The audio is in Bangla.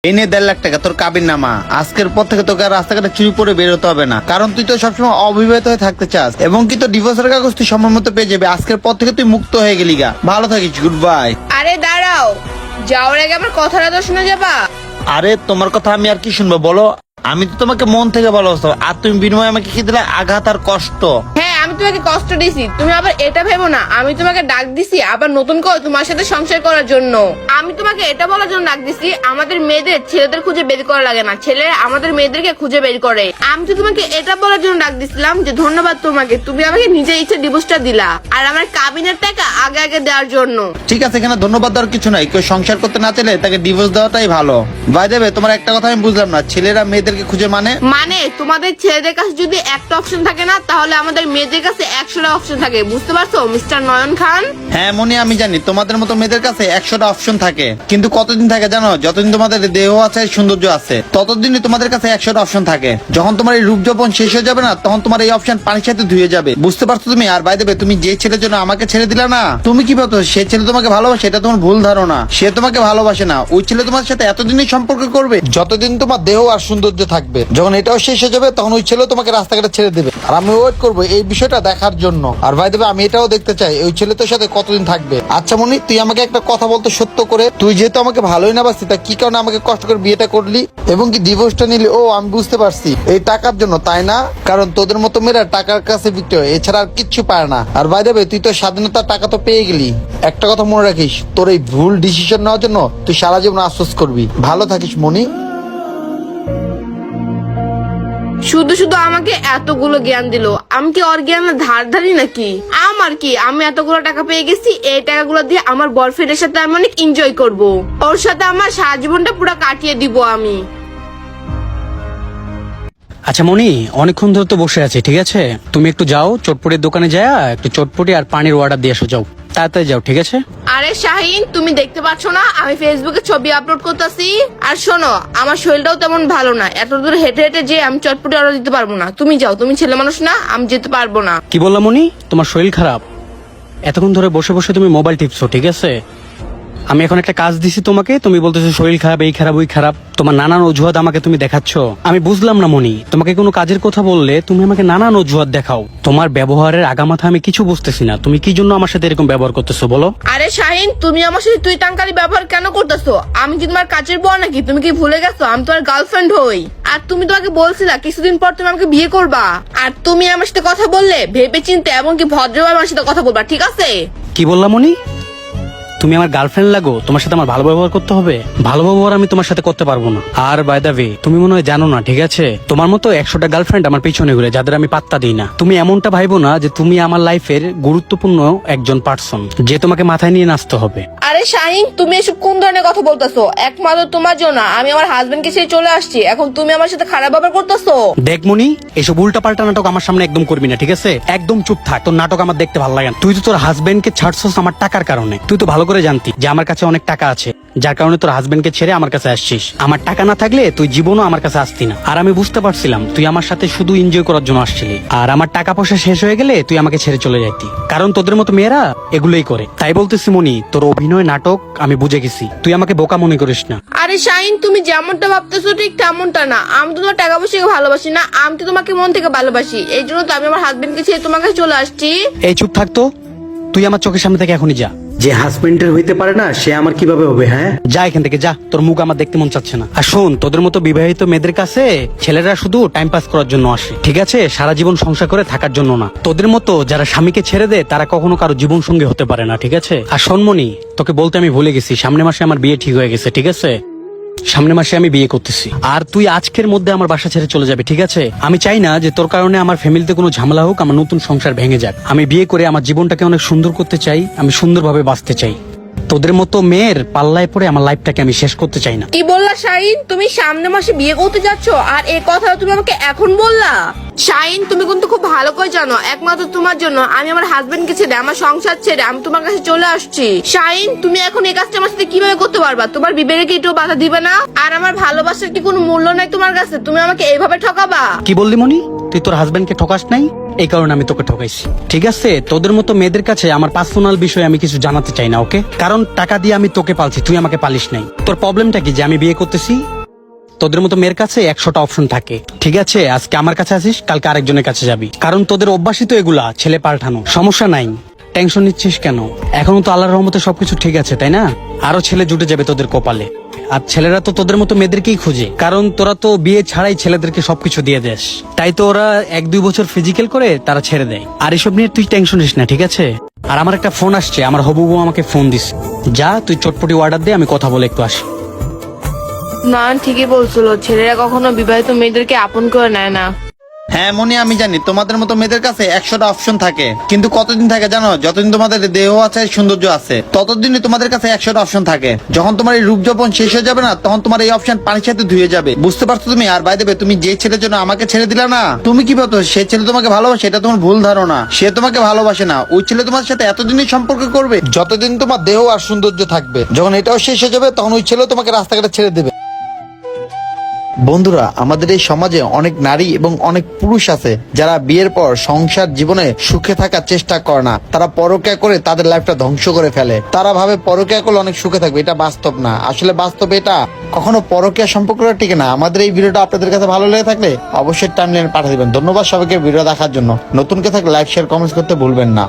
এই নিয়ে 1.5 লাখ টাকা তোর কাবিন নামা। আজকের পর থেকে তোকে আর রাস্তাঘাটে চুরি পরে বের হতে হবে না, কারণ তুই তো সবসময় অবিবাহিত হয়ে থাকতে চাস, এবং কি তোর ডিভোর্সের কাগজ তুই সময় মতো পেয়ে যাবে। আজকের পর থেকে তুই মুক্ত হয়ে গেলি গা। ভালো থাকিস, গুড বাই। আরে দাঁড়াও, যাওয়ার আগে আমার কথাটা তো শুনে যাবা। আরে তোমার কথা আমি আর কি শুনবো বলো? আমি তো তোমাকে মন থেকে ভালোবাসতাম, আর তুমি বিনিময়ে আমাকে কি দিলে? আঘাত আর কষ্ট। হ্যাঁ, আমি তোমাকে কষ্ট দিছি, তুমি আবার এটা ভেবো না আমি তোমাকে ডাক দিছি আবার নতুন করে তোমার সাথে সংসার করার জন্য। আমি তোমাকে এটা বলার জন্য ডাক দিছি, আমাদের মেয়েদের ছেলেদের খুঁজে বের করা লাগে না, ছেলেরা আমাদের মেয়েদেরকে খুঁজে বের করে। আমি তো তোমাকে এটা বলার জন্য ডাক দিছিলাম যে ধন্যবাদ তোমাকে, তুমি আমাকে নিজের ইচ্ছে ডিভোর্সটা দিলা, আর আমার কাবিনের টাকা আগে আগে দেওয়ার জন্য। ঠিক আছে, এখানে ধন্যবাদ দেওয়ার কিছু নাই। কেউ সংসার করতে না চাইলে তাকে ডিভোর্স দেওয়াটাই ভালো। ভাই দেবে, তোমার একটা কথা আমি বুঝলাম না, ছেলেরা মেয়েদেরকে খুঁজে মানে তোমাদের ছেলেদের কাছে যদি একটা অপশন থাকে না, তাহলে আমাদের মেয়েদের কাছে 100টা অপশন থাকে, বুঝতে পারছো মিস্টার নয়ন খান? হ্যাঁ মনি, আমি জানি তোমাদের মতো মেয়েদের কাছে 100টা অপশন থাকে, কিন্তু কতদিন থাকে জানো? যতদিন তোমাদের দেহ আছে, সৌন্দর্য আছে, ততদিনই তোমাদের কাছে 100টা অপশন থাকে। যখন তোমার এই রূপ যৌবন শেষ হয়ে যাবে না, তখন তোমার এই অপশন পানির সাথে ধুয়ে যাবে, বুঝতে পারছো তুমি? আর বাই দেবে, তুমি যে ছেলের জন্য আমাকে ছেড়ে দিলা না, তুমি কি ভাবছো সে ছেলে তোমাকে ভালোবাসে? এটা তোমার ভুল ধারণা। সে তোমাকে ভালোবাসে না, ওই ছেলে তোমার সাথে এতদিনই সম্পর্ক করবে যতদিন তোমার দেহ আর সৌন্দর্য থাকবে। যখন এটাও শেষ হয়ে যাবে, তখন ওই ছেলে তোমাকে রাস্তাঘাটে ছেড়ে দেবে, আর আমি ওয়েট করবো এই বিষয়টা দেখার জন্য। আর ভাই দেবে, আমি এটাও দেখতে চাই ওই ছেলে তোর সাথে কতদিন থাকবে। আচ্ছা মনি, তুই আমাকে একটা কথা বলতো সত্য করে, তুই যেহেতু আমাকে ভালোই না বাসতি, তা কি কারণে আমাকে কষ্ট করে বিয়েটা করলি এবং কি ডিভোর্সটা নিলি? ও আমি বুঝতে পারছি, এই টাকার জন্য, তাই না? কারণ তোদের মতো মেয়েরা টাকার কাছে বিক্রি হয়, এছাড়া আর কিচ্ছু পায় না। আর ভাই দেবে, তুই তো স্বাধীনতার টাকা তো পেয়ে গেলি। একটা কথা মনে রাখিস, তোর এই ভুল ডিসিশন নেওয়ার জন্য তুই সারা জীবন আফসোস করবি। ভালো থাকিস মনি। শুধু শুধু আমাকে এতগুলো জ্ঞান দিল, আমি কি ওর জ্ঞানের ধার ধারি নাকি? আমার কি, আমি এতগুলো টাকা পেয়ে গেছি, এই টাকাগুলো দিয়ে আমার বয়ফ্রেন্ডের সাথে আমি অনেক এনজয় করব, ওর সাথে আমার সারা জীবনটা পুরো কাটিয়ে দিব আমি। আচ্ছা মনি, অনেকক্ষণ ধরে তো বসে আছি, ঠিক আছে? তুমি একটু যাও চটপটির দোকানে যায় একটু চটপটি আর পানির অর্ডার দিয়ে আসো, যাও তাড়াতাড়ি যাও, ঠিক আছে? আরে শাহিন, তুমি দেখতে পাচ্ছ না আমি ফেসবুকে ছবি আপলোড করতেছি? আর শোনো, আমার শরীরটাও তেমন ভালো না, এত দূর হেঁটে হেঁটে যে আমি চটপটি অর্ডার দিতে পারবো না। তুমি যাও, তুমি ছেলে মানুষ না, আমি যেতে পারবো না। কি বললাম মনি? তোমার শরীর খারাপ? এতক্ষণ ধরে বসে বসে তুমি মোবাইল টিপছো, ঠিক আছে? আমি এখন একটা কাজ দিছি তোমাকে, তুমি বলতেছো শরীর খারাপ, এই খারাপ ওই খারাপ, তোমার নানান অজুহাত আমাকে তুমি দেখাচ্ছ। আমি বুঝলাম না মনি, তোমাকে কোনো কাজের কথা বললে তুমি আমাকে নানান অজুহাত দেখাও। তোমার ব্যবহারের আগামাথা আমি কিছু বুঝতেছি না, তুমি কি জন্য আমার সাথে এরকম ব্যবহার করতেছো বলো? আরে শাহিন, তুমি আমার সাথে তুই তাঙ্কারি ব্যবহার কেন করতেছো? আমি কি তোমার কাছের বউ নাকি? তুমি কি ভুলে গেছো আমি তোমার গার্লফ্রেন্ড হই? আর তুমি তোমাকে বলছিলা কিছুদিন পর তুমি আমাকে বিয়ে করবা, আর তুমি আমার সাথে কথা বললে ভেবে চিন্তে এবং কি ভদ্রভাবে আমার সাথে কথা বলবা, ঠিক আছে? কি বললাম মনি? তুমি আমার গার্লফ্রেন্ড লাগো, তোমার সাথে আমার ভালো ব্যবহার করতে হবে? ভালো ব্যবহার আমি তোমার সাথে করতে পারবো না। আর বাই দা ওয়ে, তুমি মনে হয় জানো না, ঠিক আছে? তোমার মতো 100টা গার্লফ্রেন্ড আমার পিছনে ঘুরে, যাদের আমি পাত্তা দিই না। তুমি এমনটা ভাইবো না যে তুমি আমার লাইফের গুরুত্বপূর্ণ একজন পার্সন, যে তোমাকে মাথায় নিয়ে নাচতে হবে। আরে শাহিন, তুমি এসব কোন ধরনের কথা বলতেছো? একমাত্র তোমার জন্য আমি আমার হাজবেন্ডকে ছেড়ে চলে আসছি, এখন তুমি আমার সাথে খারাপ ব্যবহার করতেছো? দেখ মনি, এসব উল্টা পাল্টা নাটক আমার সামনে একদম করবি না, ঠিক আছে? একদম চুপ থাক, তোর নাটক আমার দেখতে ভালো লাগে না। তুই তো তোর হাজবেন্ডকে ছাড়ছস আমার টাকার কারণে। তুই তো ভালো করে জানতি যে আমার কাছে অনেক টাকা আছে, যার কারণে তোর হাজবেন্ডকে ছেড়ে আমার কাছে আসছিস। আমার টাকা না থাকলে তুই জীবনও আমার কাছে আসতি না। আর আমি বুঝতে পারছিলাম তুই আমার সাথে শুধু এনজয় করার জন্য আসছিলি, আর আমার টাকা পয়সা শেষ হয়ে গেলে তুই আমাকে ছেড়ে চলে যাইতি, কারণ তোদের মতো মেয়েরা এগুলোই করে। তাই বলতেছি মনি, তোর অভিনয় নাটক আমি বুঝে গেছি, তুই আমাকে বোকা মনে করিস না। আরে শাহিন, তুমি যেমনটা ভাবতেছো ঠিক তেমনটা না। আমি তো তোমার টাকা পয়সাকে ভালোবাসি না, আমি তো তোমাকে মন থেকে ভালোবাসি, এই জন্য তো আমি আমার হাজবেন্ডকে ছেড়ে তোমার কাছে চলে আসছি। এই চুপ থাকতো, তুই আমার চোখের সামনে থেকে এখনই যা। যে হাজবেন্ডের হইতে পারে না সে আমার কিভাবে হবে? হ্যাঁ, যা এখান থেকে যা, তোর মুখ আমার দেখতে মন চাচ্ছে না। আর শোন, তোদের মতো বিবাহিত মেয়েদের কাছে ছেলেরা শুধু টাইম পাস করার জন্য আসে, ঠিক আছে? সারা জীবন সংসার করে থাকার জন্য না। তোদের মতো যারা স্বামীকে ছেড়ে দেয় তারা কখনো কারো জীবন সঙ্গী হতে পারে না, ঠিক আছে? আর শোনমনি, তোকে বলতে আমি ভুলে গেছি, সামনের মাসে আমার বিয়ে ঠিক হয়ে গেছে, ঠিক আছে? সামনের মাসে আমি বিয়ে করতেছি, আর তুই আজকের মধ্যে আমার বাসা ছেড়ে চলে যাবে, ঠিক আছে? আমি চাই না যে তোর কারণে আমার ফ্যামিলিতে কোনো ঝামেলা হোক, আমার নতুন সংসার ভেঙে যাক। আমি বিয়ে করে আমার জীবনটাকে অনেক সুন্দর করতে চাই, আমি সুন্দরভাবে বাঁচতে চাই। তোদের মতো মেয়ের পাল্লায় পড়ে আমার লাইফটাকে আমি শেষ করতে চাই না। কি বললা শাহিন? তুমি সামনে মাসে বিয়ে করতে যাচ্ছ, আর এই কথা তুমি আমাকে এখন বললা? শাহিন, তুমি কিন্তু খুব ভালো করে জানো একমাত্র তোমার জন্য আমি আমার হাজবেন্ডকে ছেড়ে, আমার সংসার ছেড়ে আমি তোমার কাছে চলে আসছি। শাহিন, তুমি এখন এই কাজটা আমার সাথে কিভাবে করতে পারবা? তোমার বিবেকে কি একটু বাধা দিবে না? আর আমার ভালোবাসার কি কোনো মূল্য নাই তোমার কাছে? তুমি আমাকে এইভাবে ঠকাবা? কি বললি মনি? তুই তোর হাজবেন্ডকে ঠকাস নাই? এই কারণে আমি তোকে ঠকাইছি। ঠিক আছে, তোদের মতো মেয়েদের কাছে আমার পার্সোনাল বিষয়ে আমি কিছু জানাতে চাই না, ওকে? কারণ টাকা দিয়ে আমি তোকে পালছি, তুই আমাকে পালিস নাই। তোর প্রবলেমটা কি যে আমি বিয়ে করতেছি? তোদের মতো মেয়ের কাছে 100টা অপশন থাকে। ঠিক আছে, আজকে আমার কাছে আসিস, কালকে আরেকজনের কাছে যাবি, কারণ তোদের অভ্যাসই তো এগুলা, ছেলে পাল্টানো। সমস্যা নাই, টেনশন নিচ্ছিস কেন? এখনো তো আল্লাহর রহমতে সবকিছু ঠিক আছে, তাই না? আরো ছেলে জুটে যাবে তোদের কপালে। আর ছেলেরা তো তোদের মতো মেয়েদেরকেই খুঁজে, কারণ তোরা তো বিয়ে ছাড়াই ছেলেদেরকে সবকিছু দিয়ে দেস। তাই তো ওরা 1-2 বছর ফিজিক্যাল করে তারা ছেড়ে দেয়। আর এসব নিয়ে তুই টেনশন নিস না, ঠিক আছে? আর আমার একটা ফোন আসছে, আমার হবু বউ আমাকে ফোন দিস। যা, তুই চটপটি অর্ডার দে, আমি কথা বলে একটু আসি। না, ঠিকই বলছিল, ছেলেরা কখনো বিবাহিত মেয়েদেরকে আপন করে নেয় না। হ্যাঁ মনি, আমি জানি তোমাদের মতো মেয়েদের কাছে 100টা অপশন থাকে, কিন্তু কতদিন থাকে জানো? যতদিন তোমাদের দেহ আছে, সৌন্দর্য আছে, ততদিনই তোমাদের কাছে 100টা অপশন থাকে। যখন তোমার এই রূপ যৌবন শেষ হয়ে যাবে না, তখন তোমার এই অপশন পানির সাথে ধুয়ে যাবে। বুঝতে পারছো তুমি? আর বাই দেবে, তুমি যে ছেলের জন্য আমাকে ছেড়ে দিলা না, তুমি কি ভাবতো সে ছেলে তোমাকে ভালোবাসে? এটা তোমার ভুল ধারণা। সে তোমাকে ভালোবাসে না, ওই ছেলে তোমার সাথে এতদিনই সম্পর্ক করবে যতদিন তোমার দেহ আর সৌন্দর্য থাকবে। যখন এটাও শেষ হয়ে যাবে, তখন ওই ছেলে তোমাকে রাস্তাঘাটে ছেড়ে দেবে। বন্ধুরা, আমাদের এই সমাজে অনেক নারী এবং অনেক পুরুষ আছে যারা বিয়ের পর সংসার জীবনে সুখে থাকার চেষ্টা করে না, তারা পরকীয়া করে তাদের লাইফটা ধ্বংস করে ফেলে। তারা ভাবে পরকীয়া করলে অনেক সুখে থাকবে, এটা বাস্তব না। আসলে বাস্তব এটা কখনো পরকীয়া সম্পর্কটা টিকে না। আমাদের এই ভিডিওটা আপনাদের কাছে ভালো লেগে থাকলে অবশ্যই টাইমলাইনে পাঠিয়ে দিবেন। ধন্যবাদ সবাইকে ভিডিও দেখার জন্য। নতুন কে থাকলে লাইক, শেয়ার, কমেন্টস করতে ভুলবেন না।